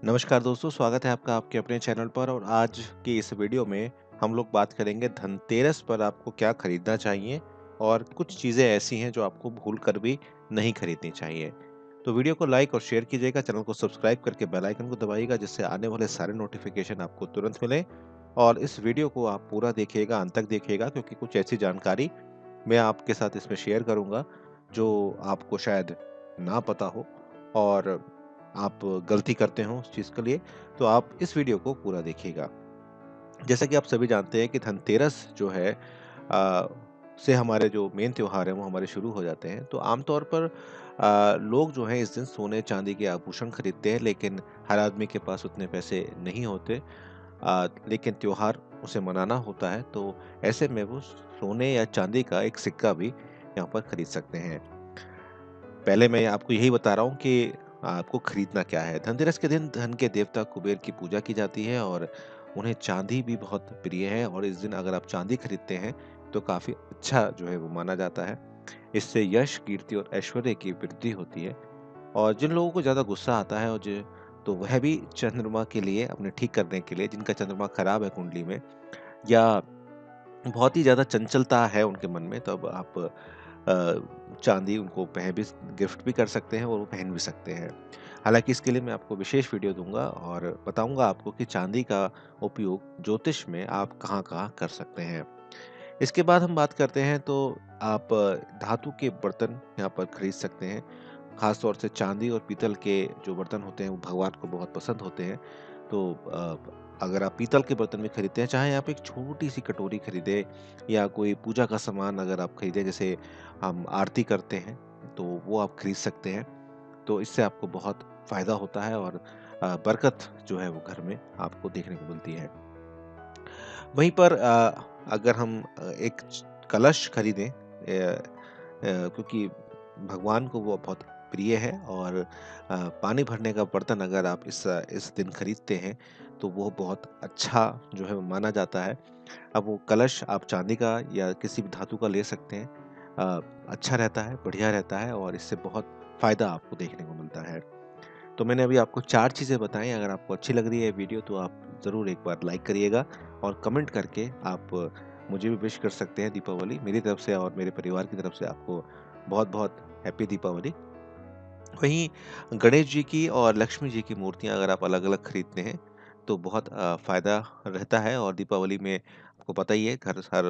नमस्कार दोस्तों, स्वागत है आपका आपके अपने चैनल पर। और आज की इस वीडियो में हम लोग बात करेंगे धनतेरस पर आपको क्या खरीदना चाहिए और कुछ चीज़ें ऐसी हैं जो आपको भूल कर भी नहीं खरीदनी चाहिए। तो वीडियो को लाइक और शेयर कीजिएगा, चैनल को सब्सक्राइब करके बेल आइकन को दबाइएगा जिससे आने वाले सारे नोटिफिकेशन आपको तुरंत मिले। और इस वीडियो को आप पूरा देखिएगा, अंत तक देखिएगा, क्योंकि कुछ ऐसी जानकारी मैं आपके साथ इसमें शेयर करूंगा जो आपको शायद ना पता हो और आप गलती करते हो उस चीज़ के लिए। तो आप इस वीडियो को पूरा देखिएगा। जैसा कि आप सभी जानते हैं कि धनतेरस जो है से हमारे जो मेन त्योहार हैं वो हमारे शुरू हो जाते हैं। तो आमतौर पर लोग जो हैं इस दिन सोने चांदी के आभूषण खरीदते हैं, लेकिन हर आदमी के पास उतने पैसे नहीं होते। लेकिन त्योहार उसे मनाना होता है, तो ऐसे में वो सोने या चांदी का एक सिक्का भी यहाँ पर खरीद सकते हैं। पहले मैं आपको यही बता रहा हूँ कि आपको खरीदना क्या है। धनतेरस के दिन धन के देवता कुबेर की पूजा की जाती है और उन्हें चांदी भी बहुत प्रिय है। और इस दिन अगर आप चांदी खरीदते हैं तो काफ़ी अच्छा जो है वो माना जाता है। इससे यश, कीर्ति और ऐश्वर्य की वृद्धि होती है। और जिन लोगों को ज़्यादा गुस्सा आता है और जो तो वह भी चंद्रमा के लिए अपने ठीक करने के लिए, जिनका चंद्रमा खराब है कुंडली में, या बहुत ही ज़्यादा चंचलता है उनके मन में, तब आप चांदी उनको पहन भी गिफ्ट भी कर सकते हैं और वो पहन भी सकते हैं। हालाँकि इसके लिए मैं आपको विशेष वीडियो दूँगा और बताऊँगा आपको कि चांदी का उपयोग ज्योतिष में आप कहाँ-कहाँ कर सकते हैं। इसके बाद हम बात करते हैं तो आप धातु के बर्तन यहाँ पर खरीद सकते हैं। ख़ास तौर से चांदी और पीतल के जो बर्तन होते हैं वो भगवान को बहुत पसंद होते हैं। तो अगर आप पीतल के बर्तन में खरीदते हैं, चाहे आप एक छोटी-सी कटोरी खरीदें या कोई पूजा का सामान अगर आप खरीदें, जैसे हम आरती करते हैं, तो वो आप खरीद सकते हैं। तो इससे आपको बहुत फ़ायदा होता है और बरकत जो है वो घर में आपको देखने को मिलती है। वहीं पर अगर हम एक कलश खरीदें, क्योंकि भगवान को वो बहुत प्रिय है। और पानी भरने का बर्तन अगर आप इस दिन खरीदते हैं तो वो बहुत अच्छा जो है वो माना जाता है। अब वो कलश आप चांदी का या किसी भी धातु का ले सकते हैं। अच्छा रहता है, बढ़िया रहता है और इससे बहुत फ़ायदा आपको देखने को मिलता है। तो मैंने अभी आपको 4 चीज़ें बताई। अगर आपको अच्छी लग रही है वीडियो तो आप ज़रूर एक बार लाइक करिएगा और कमेंट करके आप मुझे भी विश कर सकते हैं दीपावली। मेरी तरफ से और मेरे परिवार की तरफ से आपको बहुत-बहुत हैप्पी दीपावली। वहीं गणेश जी की और लक्ष्मी जी की मूर्तियाँ अगर आप अलग-अलग खरीदते हैं तो बहुत फ़ायदा रहता है। और दीपावली में आपको पता ही है, घर हर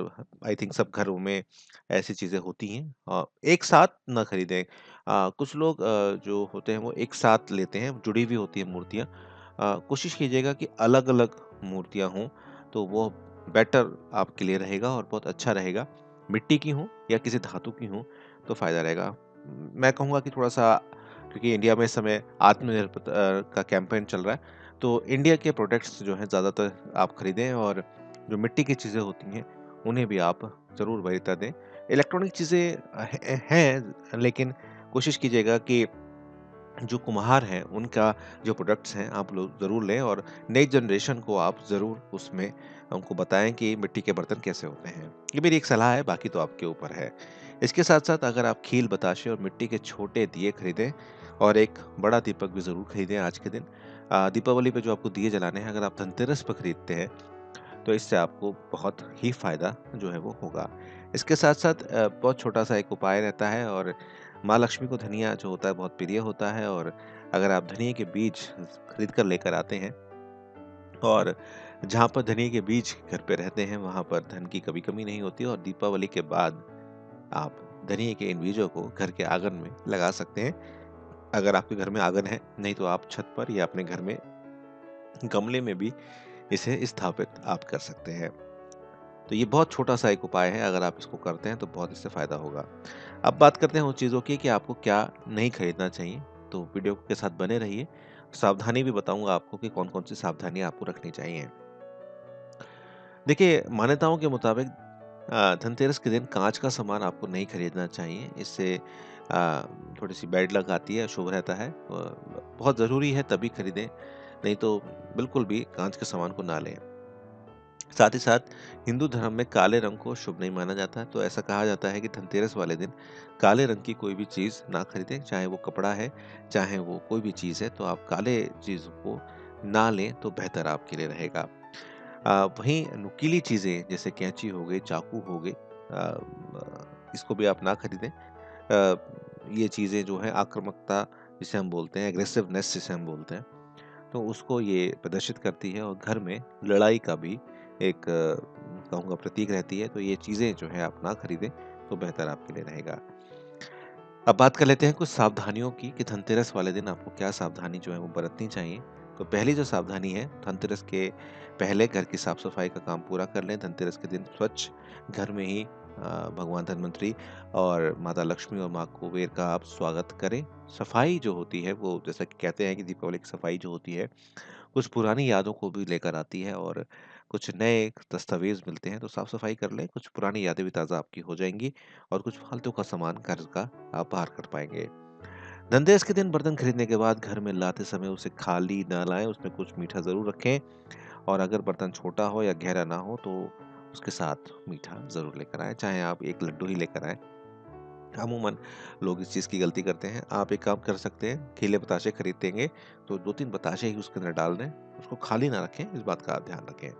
आई थिंक सब घरों में ऐसी चीज़ें होती हैं। एक साथ ना खरीदें। कुछ लोग जो होते हैं वो एक साथ लेते हैं, जुड़ी हुई होती है मूर्तियाँ। कोशिश कीजिएगा कि अलग-अलग मूर्तियाँ हों, तो वो बेटर आपके लिए रहेगा और बहुत अच्छा रहेगा। मिट्टी की हों या किसी धातु की हों तो फ़ायदा रहेगा। मैं कहूँगा कि थोड़ा-सा, क्योंकि इंडिया में इस समय आत्मनिर्भरता का कैंपेन चल रहा है, तो इंडिया के प्रोडक्ट्स जो हैं ज़्यादातर आप खरीदें और जो मिट्टी की चीज़ें होती हैं, उन्हें भी आप ज़रूर वरीयता दें। इलेक्ट्रॉनिक चीज़ें हैं, लेकिन कोशिश कीजिएगा कि जो कुम्हार हैं, उनका जो प्रोडक्ट्स हैं, आप लोग ज़रूर लें और नई जनरेशन को आप ज़रूर उसमें उनको बताएँ कि मिट्टी के बर्तन कैसे होते हैं। ये मेरी एक सलाह है, बाकी तो आपके ऊपर है। इसके साथ-साथ अगर आप खील, बताशे और मिट्टी के छोटे दिए खरीदें और एक बड़ा दीपक भी ज़रूर खरीदें आज के दिन। दीपावली पे जो आपको दिए जलाने हैं, अगर आप धनतेरस पे खरीदते हैं, तो इससे आपको बहुत ही फ़ायदा जो है वो होगा। इसके साथ-साथ बहुत छोटा-सा एक उपाय रहता है। और माँ लक्ष्मी को धनिया जो होता है बहुत प्रिय होता है। और अगर आप धनिये के बीज खरीद कर लेकर आते हैं और जहाँ पर धनिये के बीज घर पे रहते हैं, वहाँ पर धन की कभी कमी नहीं होती। और दीपावली के बाद आप धनिये के इन बीजों को घर के आंगन में लगा सकते हैं, अगर आपके घर में आंगन है। नहीं तो आप छत पर या अपने घर में गमले में भी इसे स्थापित आप कर सकते हैं। तो ये बहुत छोटा-सा एक उपाय है, अगर आप इसको करते हैं तो बहुत इससे फ़ायदा होगा। अब बात करते हैं उन चीज़ों की कि आपको क्या नहीं खरीदना चाहिए, तो वीडियो के साथ बने रहिए। सावधानी भी बताऊँगा आपको कि कौन-कौन सी सावधानियाँ आपको रखनी चाहिए। देखिए, मान्यताओं के मुताबिक धनतेरस के दिन काँच का सामान आपको नहीं खरीदना चाहिए। इससे थोड़ी-सी बैड लक आती है, अशुभ रहता है। बहुत ज़रूरी है तभी खरीदें, नहीं तो बिल्कुल भी काँच के सामान को ना लें। साथ ही साथ हिंदू धर्म में काले रंग को शुभ नहीं माना जाता है, तो ऐसा कहा जाता है कि धनतेरस वाले दिन काले रंग की कोई भी चीज़ ना खरीदें, चाहे वो कपड़ा है, चाहे वो कोई भी चीज़ है। तो आप काले चीज़ को ना लें तो बेहतर आपके लिए रहेगा। वहीं नुकीली चीज़ें जैसे कैंची हो गई, चाकू हो गए, इसको भी आप ना खरीदें। ये चीज़ें जो हैं आक्रामकता जिसे हम बोलते हैं, एग्रेसिवनेस जिसे हम बोलते हैं, तो उसको ये प्रदर्शित करती है और घर में लड़ाई का भी एक कहूँगा प्रतीक रहती है। तो ये चीज़ें जो है आप ना खरीदें तो बेहतर आपके लिए रहेगा। अब बात कर लेते हैं कुछ सावधानियों की कि धनतेरस वाले दिन आपको क्या सावधानी जो है वो बरतनी चाहिए। तो पहली जो सावधानी है, धनतेरस के पहले घर की साफ सफाई का काम पूरा कर लें। धनतेरस के दिन स्वच्छ घर में ही भगवान धन्वंतरी और माता लक्ष्मी और माँ कुबेर का आप स्वागत करें। सफाई जो होती है वो, जैसा कि कहते हैं कि दीपावली की सफाई जो होती है कुछ पुरानी यादों को भी लेकर आती है और कुछ नए दस्तावेज मिलते हैं, तो साफ सफाई कर लें, कुछ पुरानी यादें भी ताज़ा आपकी हो जाएंगी और कुछ फालतू का सामान घर का आप बाहर कर पाएंगे। धनतेरस के दिन बर्तन खरीदने के बाद घर में लाते समय उसे खाली ना लाएं, उसमें कुछ मीठा ज़रूर रखें और अगर बर्तन छोटा हो या गहरा ना हो तो उसके साथ मीठा ज़रूर लेकर आएं, चाहे आप एक लड्डू ही लेकर आएं। अमूमन लोग इस चीज़ की गलती करते हैं। आप एक काम कर सकते हैं, खीले बताशे खरीदेंगे तो 2-3 बताशे ही उसके अंदर डाल दें, उसको खाली ना रखें, इस बात का आप ध्यान रखें।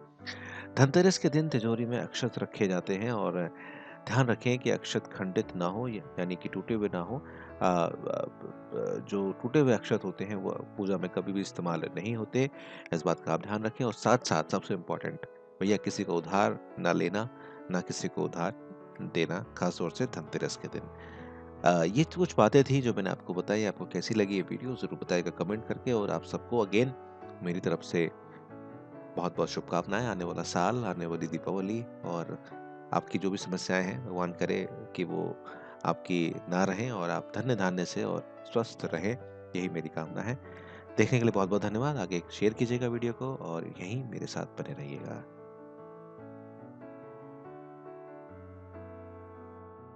धनतेरस के दिन तिजोरी में अक्षत रखे जाते हैं और ध्यान रखें कि अक्षत खंडित ना हो, यानी कि टूटे हुए ना हो। जो टूटे हुए अक्षत होते हैं वो पूजा में कभी भी इस्तेमाल नहीं होते, इस बात का आप ध्यान रखें। और साथ-साथ सबसे इम्पोर्टेंट, भैया किसी को उधार ना लेना, ना किसी को उधार देना, खास तौर से धनतेरस के दिन। ये तो कुछ बातें थी जो मैंने आपको बताई। आपको कैसी लगी ये वीडियो ज़रूर बताइएगा कमेंट करके। और आप सबको अगेन मेरी तरफ से बहुत-बहुत शुभकामनाएँ। आने वाला साल, आने वाली दीपावली और आपकी जो भी समस्याएँ हैं, भगवान करे कि वो आपकी ना रहें और आप धन्य-धान्य से और स्वस्थ रहें, यही मेरी कामना है। देखने के लिए बहुत-बहुत धन्यवाद। आगे शेयर कीजिएगा वीडियो को और यहीं मेरे साथ बने रहिएगा।